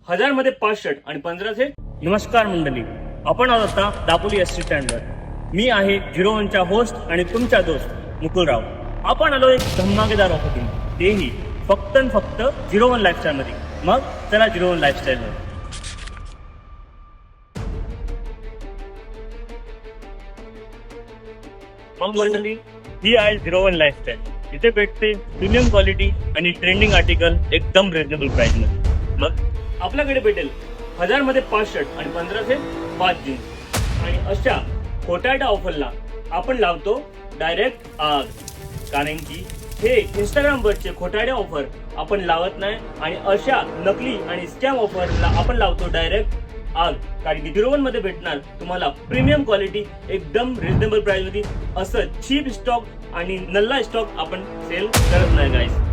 1000 मध्ये 5 शर्ट आणि 1500. नमस्कार मंडळी, आपण आज आता दापोली एसटी स्टँडवर. मी आहे 01च्या होस्ट आणि तुमचा दोस्त मुकुलराव. आपण आलो एक धमाकेदार ऑफर घेऊन, तेही फक्त आणि फक्त 01 लाईफस्टाईल मध्ये. मग चला 01 लाईफस्टाईलवर. मग मंडळी, ही आहे 01 लाईफस्टाईल. इथे भेटते प्रीमियम क्वालिटी आणि ट्रेंडिंग आर्टिकल एकदम रिजनेबल प्राइस मध्ये. मग आपल्याकडे भेटेल 1000 मध्ये 5 शर्ट आणि 1500 5 जीन्स. आणि अशा खोटारड्या ऑफरला आपण लावतो डायरेक्ट आग. कारण की हे इंस्टाग्रामवरचे खोटारड्या ऑफर आपण लावत नाही आणि अशा नकली आणि स्कॅम ऑफरला आपण लावतो डायरेक्ट आग. कारण की 01 मध्ये भेटणार तुम्हाला प्रीमियम क्वालिटी एकदम रिजनेबल प्राइस मध्ये. असं चीप स्टॉक आणि नल्ला स्टॉक आपण सेल करत नाही गाईस.